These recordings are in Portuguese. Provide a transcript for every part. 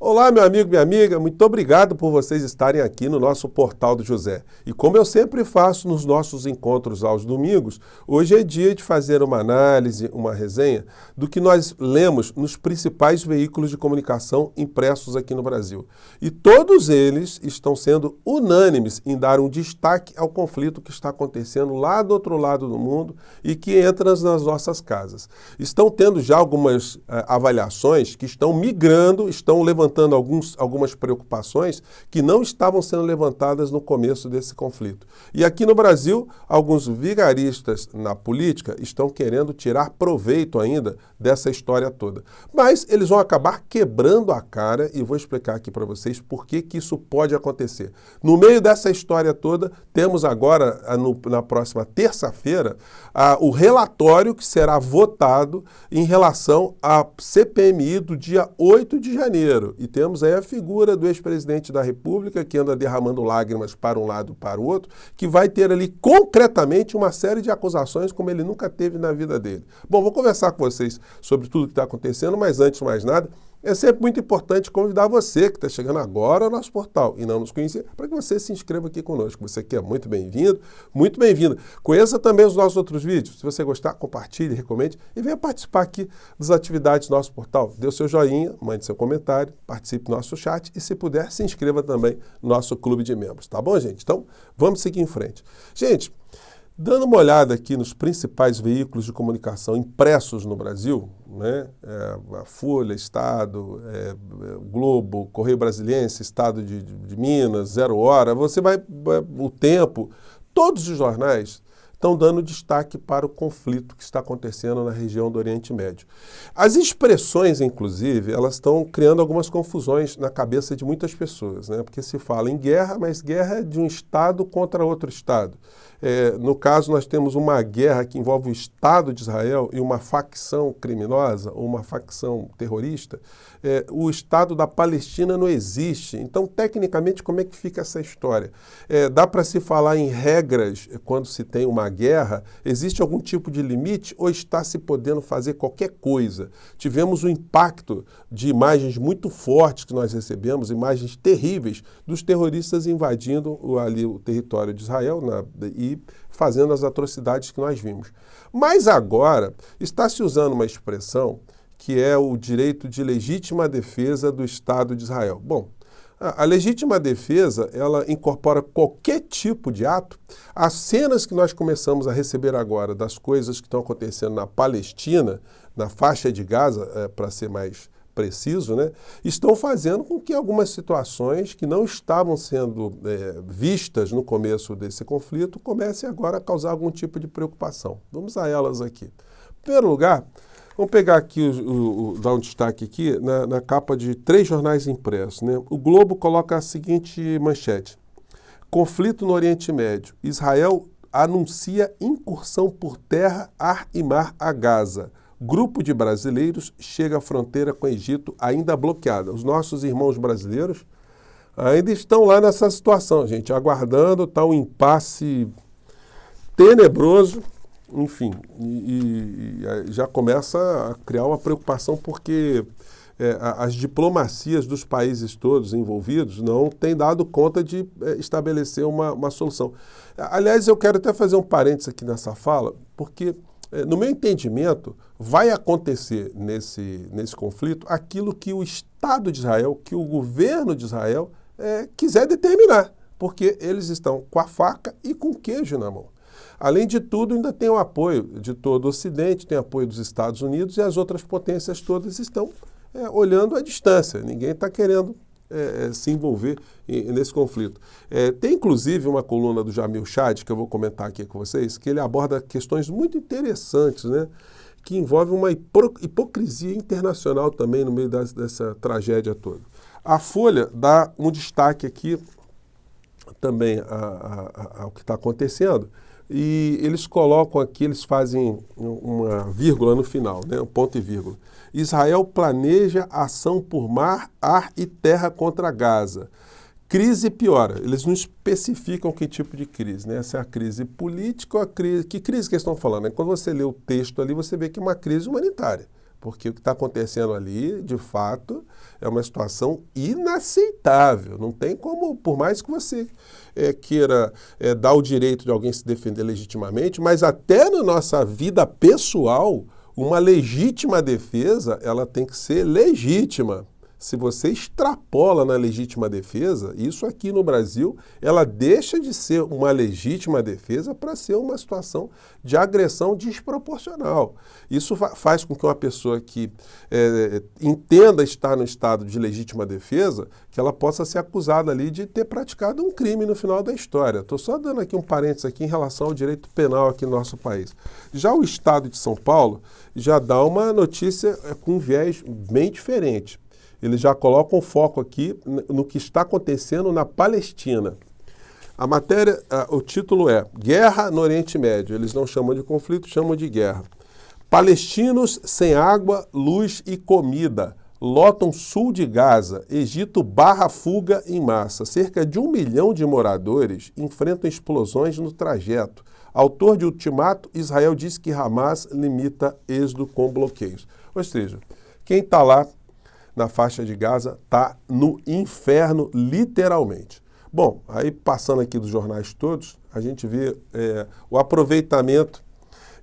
Olá, meu amigo, minha amiga, muito obrigado por vocês estarem aqui no nosso Portal do José. E como eu sempre faço nos nossos encontros aos domingos, hoje é dia de fazer uma análise, uma resenha do que nós lemos nos principais veículos de comunicação impressos aqui no Brasil. E todos eles estão sendo unânimes em dar um destaque ao conflito que está acontecendo lá do outro lado do mundo e que entra nas nossas casas. Estão tendo já algumas avaliações que estão migrando, estão levantando algumas preocupações que não estavam sendo levantadas no começo desse conflito. E aqui no Brasil, alguns vigaristas na política estão querendo tirar proveito ainda dessa história toda. Mas eles vão acabar quebrando a cara e vou explicar aqui para vocês por que isso pode acontecer. No meio dessa história toda, temos agora, na próxima terça-feira, o relatório que será votado em relação à CPMI do dia 8 de janeiro. E temos aí a figura do ex-presidente da República, que anda derramando lágrimas para um lado e para o outro, que vai ter ali concretamente uma série de acusações como ele nunca teve na vida dele. Bom, vou conversar com vocês sobre tudo que está acontecendo, mas antes de mais nada, é sempre muito importante convidar você que está chegando agora ao nosso portal e não nos conhecia, para que você se inscreva aqui conosco. Você que é muito bem-vindo, muito bem-vinda. Conheça também os nossos outros vídeos. Se você gostar, compartilhe, recomende e venha participar aqui das atividades do nosso portal. Dê o seu joinha, mande seu comentário, participe do nosso chat e, se puder, se inscreva também no nosso clube de membros. Tá bom, gente? Então, vamos seguir em frente. Gente, dando uma olhada aqui nos principais veículos de comunicação impressos no Brasil, né? A Folha, Estado, Globo, Correio Brasiliense, Estado de Minas, Zero Hora, o Tempo, todos os jornais estão dando destaque para o conflito que está acontecendo na região do Oriente Médio. As expressões, inclusive, elas estão criando algumas confusões na cabeça de muitas pessoas, né? Porque se fala em guerra, mas guerra é de um Estado contra outro Estado. No caso, nós temos uma guerra que envolve o Estado de Israel e uma facção criminosa, ou uma facção terrorista. O Estado da Palestina não existe. Então, tecnicamente, como é que fica essa história? Dá para se falar em regras quando se tem uma guerra? Existe algum tipo de limite ou está se podendo fazer qualquer coisa? Tivemos um impacto de imagens muito fortes que nós recebemos, imagens terríveis dos terroristas invadindo ali o território de Israel e fazendo as atrocidades que nós vimos. Mas agora está se usando uma expressão que é o direito de legítima defesa do Estado de Israel. Bom, a legítima defesa, ela incorpora qualquer tipo de ato. As cenas que nós começamos a receber agora das coisas que estão acontecendo na Palestina, na faixa de Gaza, para ser mais preciso, né, estão fazendo com que algumas situações que não estavam sendo vistas no começo desse conflito comecem agora a causar algum tipo de preocupação. Vamos a elas aqui. Em primeiro lugar, vamos pegar aqui, dar um destaque aqui na capa de 3 jornais impressos, né? O Globo coloca a seguinte manchete: conflito no Oriente Médio. Israel anuncia incursão por terra, ar e mar a Gaza. Grupo de brasileiros chega à fronteira com o Egito ainda bloqueada. Os nossos irmãos brasileiros ainda estão lá nessa situação, gente, aguardando tal impasse tenebroso, enfim, e já começa a criar uma preocupação porque as diplomacias dos países todos envolvidos não têm dado conta de estabelecer uma solução. Aliás, eu quero até fazer um parênteses aqui nessa fala, porque no meu entendimento, vai acontecer nesse conflito aquilo que o Estado de Israel, que o governo de Israel quiser determinar, porque eles estão com a faca e com o queijo na mão. Além de tudo, ainda tem o apoio de todo o Ocidente, tem apoio dos Estados Unidos e as outras potências todas estão olhando à distância. Ninguém está querendo se envolver nesse conflito. Tem inclusive uma coluna do Jamil Chad, que eu vou comentar aqui com vocês, que ele aborda questões muito interessantes, né, que envolvem uma hipocrisia internacional também no meio dessa tragédia toda. A Folha dá um destaque aqui também ao que está acontecendo, e eles colocam aqui, eles fazem uma vírgula no final, né, um ponto e vírgula. Israel planeja ação por mar, ar e terra contra Gaza. Crise piora. Eles não especificam que tipo de crise, né? Se é a crise política ou a crise... Que crise que eles estão falando? Quando você lê o texto ali, você vê que é uma crise humanitária. porque o que está acontecendo ali, de fato, é uma situação inaceitável. Não tem como, por mais que você queira dar o direito de alguém se defender legitimamente, mas até na nossa vida pessoal, uma legítima defesa, ela tem que ser legítima. Se você extrapola na legítima defesa, isso aqui no Brasil, ela deixa de ser uma legítima defesa para ser uma situação de agressão desproporcional. Isso faz com que uma pessoa que entenda estar no estado de legítima defesa, que ela possa ser acusada ali de ter praticado um crime no final da história. Estou só dando aqui um parênteses aqui em relação ao direito penal aqui no nosso país. Já o Estado de São Paulo já dá uma notícia com um viés bem diferente. Eles já colocam o foco aqui no que está acontecendo na Palestina. A matéria, o título é Guerra no Oriente Médio. Eles não chamam de conflito, chamam de guerra. Palestinos sem água, luz e comida lotam sul de Gaza. Egito barra fuga em massa. Cerca de 1 milhão de moradores enfrentam explosões no trajeto. Autor de ultimato, Israel diz que Hamas limita êxodo com bloqueios. Ou seja, quem está lá na faixa de Gaza está no inferno, literalmente. Bom, aí passando aqui dos jornais todos, a gente vê o aproveitamento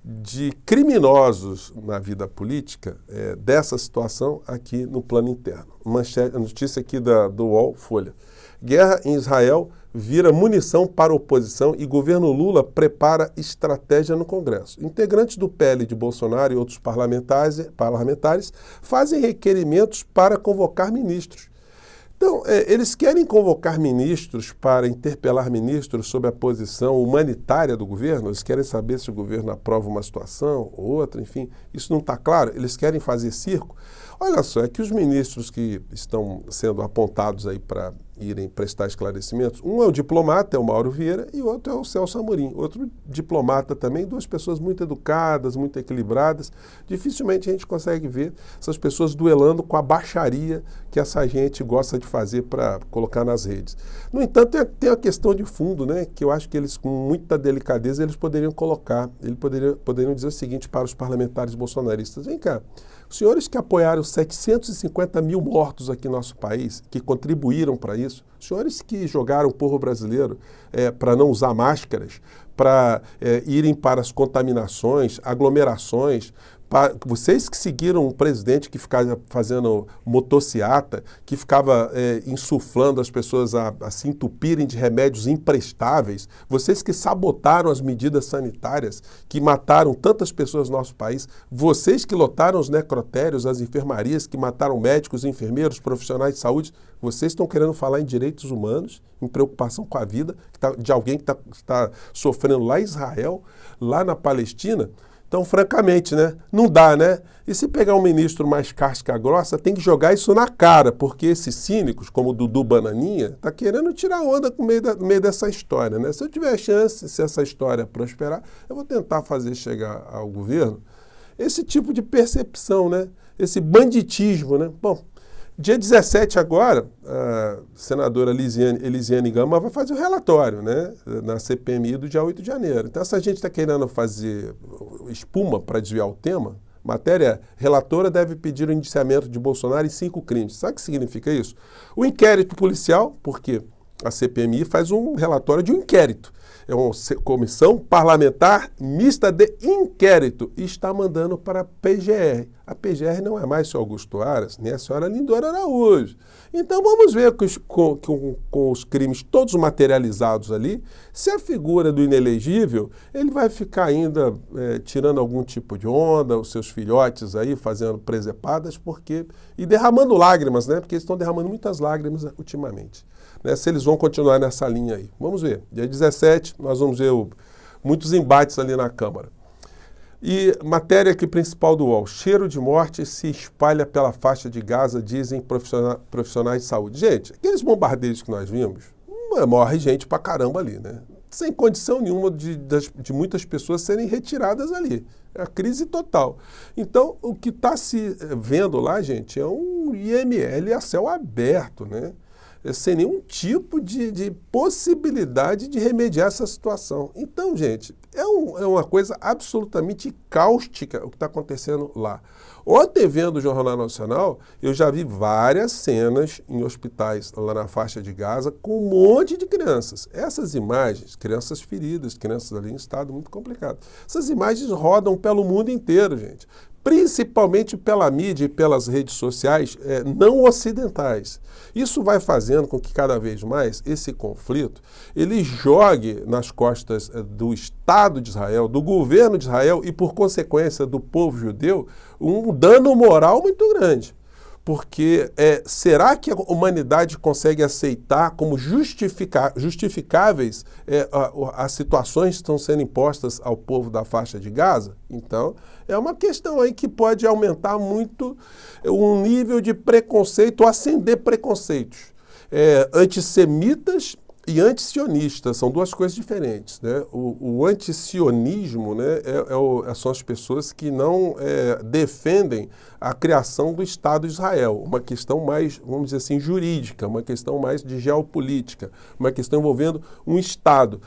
de criminosos na vida política dessa situação aqui no plano interno. A notícia aqui do UOL, Folha. Guerra em Israel vira munição para a oposição e governo Lula prepara estratégia no Congresso. Integrantes do PL de Bolsonaro e outros parlamentares fazem requerimentos para convocar ministros. Então, eles querem convocar ministros para interpelar ministros sobre a posição humanitária do governo, eles querem saber se o governo aprova uma situação ou outra, enfim, isso não está claro, eles querem fazer circo. Olha só, é que os ministros que estão sendo apontados aí para irem prestar esclarecimentos, um é o diplomata, é o Mauro Vieira, e o outro é o Celso Amorim. Outro diplomata também, duas pessoas muito educadas, muito equilibradas. Dificilmente a gente consegue ver essas pessoas duelando com a baixaria que essa gente gosta de fazer para colocar nas redes. No entanto, tem a questão de fundo, né, que eu acho que eles, com muita delicadeza, eles poderiam colocar. Eles poderiam dizer o seguinte para os parlamentares bolsonaristas: vem cá, os senhores que apoiaram 750 mil mortos aqui no nosso país, que contribuíram para isso, os senhores que jogaram o povo brasileiro para não usar máscaras, para irem para as contaminações, aglomerações, vocês que seguiram um presidente que ficava fazendo motociata, que ficava insuflando as pessoas a se entupirem de remédios imprestáveis, vocês que sabotaram as medidas sanitárias, que mataram tantas pessoas no nosso país, vocês que lotaram os necrotérios, as enfermarias, que mataram médicos, enfermeiros, profissionais de saúde, vocês estão querendo falar em direitos humanos, em preocupação com a vida de alguém que está sofrendo lá em Israel, lá na Palestina? Então, francamente, né, não dá, né? E se pegar um ministro mais casca grossa, tem que jogar isso na cara, porque esses cínicos, como o Dudu Bananinha, tá querendo tirar onda no meio dessa história, né? Se eu tiver chance, se essa história prosperar, eu vou tentar fazer chegar ao governo esse tipo de percepção, né? Esse banditismo, né? Bom, dia 17 agora, a senadora Elisiane Gama vai fazer o relatório, né, na CPMI do dia 8 de janeiro. Então, essa gente está querendo fazer espuma para desviar o tema. Matéria relatora deve pedir o indiciamento de Bolsonaro em 5 crimes. Sabe o que significa isso? O inquérito policial, porque a CPMI faz um relatório de um inquérito. É uma comissão parlamentar mista de inquérito e está mandando para a PGR. A PGR não é mais o senhor Augusto Aras, nem a senhora Lindora Araújo. Então vamos ver com os crimes todos materializados ali, se a figura do inelegível, ele vai ficar ainda tirando algum tipo de onda, os seus filhotes aí fazendo presepadas, e derramando lágrimas, né? Porque eles estão derramando muitas lágrimas ultimamente. Né, se eles vão continuar nessa linha aí. Vamos ver. Dia 17, nós vamos ver muitos embates ali na Câmara. E matéria aqui principal do UOL. Cheiro de morte se espalha pela faixa de Gaza, dizem profissionais de saúde. Gente, aqueles bombardeios que nós vimos, morre gente pra caramba ali, né? Sem condição nenhuma de muitas pessoas serem retiradas ali. É a crise total. Então, o que está se vendo lá, gente, é um IML a céu aberto, né? sem nenhum tipo de possibilidade de remediar essa situação. Então, gente, é uma coisa absolutamente cáustica o que está acontecendo lá. Ontem, vendo o Jornal Nacional, eu já vi várias cenas em hospitais lá na faixa de Gaza com um monte de crianças. Essas imagens, crianças feridas, crianças ali em estado muito complicado, essas imagens rodam pelo mundo inteiro, gente. Principalmente pela mídia e pelas redes sociais não ocidentais. Isso vai fazendo com que cada vez mais esse conflito ele jogue nas costas do Estado de Israel, do governo de Israel e, por consequência, do povo judeu, um dano moral muito grande. Porque será que a humanidade consegue aceitar como justificáveis as situações que estão sendo impostas ao povo da faixa de Gaza? Então, é uma questão aí que pode aumentar muito o nível de preconceito, ou acender preconceitos antissemitas e antisionistas. São duas coisas diferentes, né? O antisionismo, né, são as pessoas que não defendem a criação do Estado de Israel, uma questão mais, vamos dizer assim, jurídica, uma questão mais de geopolítica, uma questão envolvendo um Estado.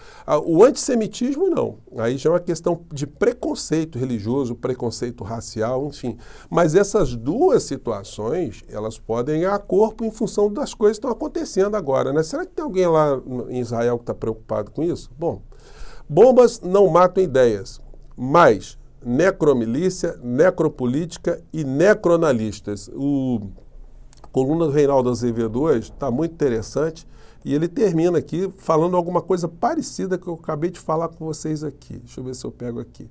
O antissemitismo não, aí já é uma questão de preconceito religioso, preconceito racial, enfim. Mas essas duas situações, elas podem ganhar corpo em função das coisas que estão acontecendo agora, né? Será que tem alguém lá em Israel que está preocupado com isso? Bom, bombas não matam ideias, mas necromilícia, necropolítica e necronalistas. A coluna do Reinaldo Azevedo hoje está muito interessante e ele termina aqui falando alguma coisa parecida que eu acabei de falar com vocês aqui. Deixa eu ver se eu pego aqui.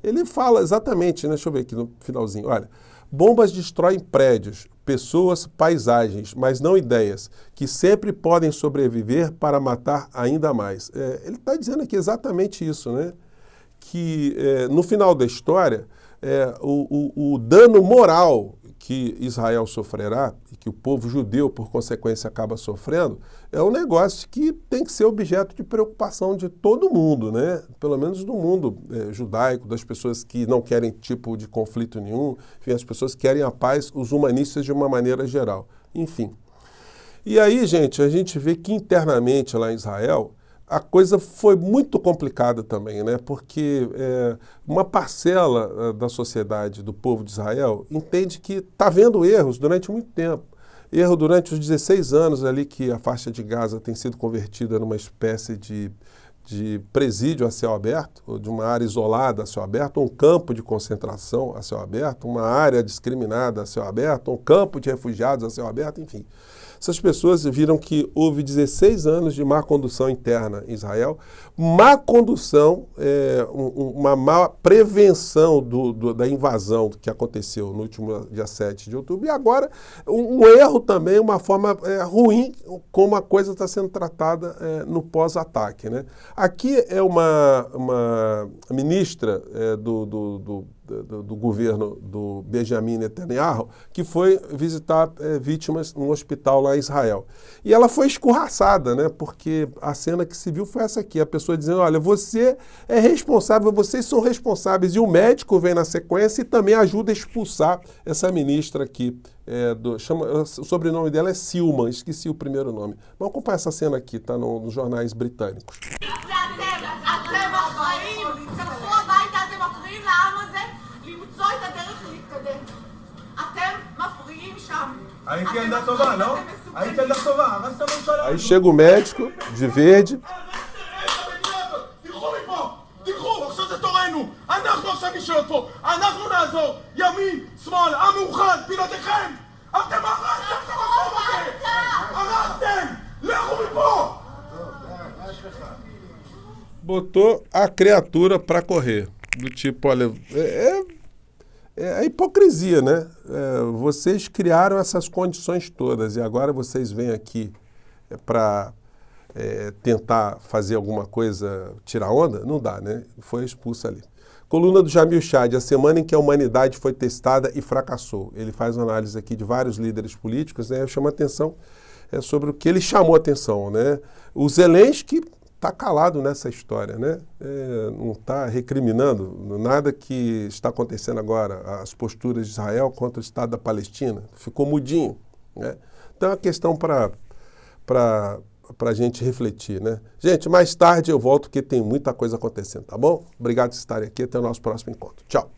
Ele fala exatamente, né? Deixa eu ver aqui no finalzinho. Olha, bombas destroem prédios, pessoas, paisagens, mas não ideias, que sempre podem sobreviver para matar ainda mais. Ele está dizendo aqui exatamente isso, né? Que no final da história, o dano moral que Israel sofrerá, e que o povo judeu, por consequência, acaba sofrendo, é um negócio que tem que ser objeto de preocupação de todo mundo, né? Pelo menos do mundo judaico, das pessoas que não querem tipo de conflito nenhum, enfim, as pessoas que querem a paz, os humanistas de uma maneira geral. Enfim. E aí, gente, a gente vê que internamente lá em Israel, a coisa foi muito complicada também, né? Porque uma parcela da sociedade, do povo de Israel, entende que está havendo erros durante muito tempo. Erro durante os 16 anos ali que a faixa de Gaza tem sido convertida numa espécie de presídio a céu aberto, ou de uma área isolada a céu aberto, um campo de concentração a céu aberto, uma área discriminada a céu aberto, um campo de refugiados a céu aberto, enfim. Essas pessoas viram que houve 16 anos de má condução interna em Israel, má condução, uma má prevenção da invasão que aconteceu no último dia 7 de outubro, e agora um erro também, uma forma ruim como a coisa está sendo tratada no pós-ataque, né? Aqui é uma ministra do governo do Benjamin Netanyahu, que foi visitar vítimas num hospital lá em Israel. E ela foi escorraçada, né? Porque a cena que se viu foi essa aqui, a pessoa dizendo, olha, você é responsável, vocês são responsáveis, e o médico vem na sequência e também ajuda a expulsar essa ministra aqui. O sobrenome dela é Silman, esqueci o primeiro nome. Vamos acompanhar essa cena aqui, tá nos jornais britânicos. Aí chega o médico de verde. Botou a criatura para correr. Do tipo, olha, é a hipocrisia, né? Vocês criaram essas condições todas e agora vocês vêm aqui para tentar fazer alguma coisa, tirar onda? Não dá, né? Foi expulso ali. Coluna do Jamil Chad, a semana em que a humanidade foi testada e fracassou. Ele faz uma análise aqui de vários líderes políticos, né? Chama atenção sobre o que ele chamou atenção, né? O Zelensky está calado nessa história, né? Não está recriminando nada que está acontecendo agora, as posturas de Israel contra o Estado da Palestina. Ficou mudinho, né? Então é uma questão para para a gente refletir, né? Gente, mais tarde eu volto porque tem muita coisa acontecendo, tá bom? Obrigado por estarem aqui, até o nosso próximo encontro. Tchau!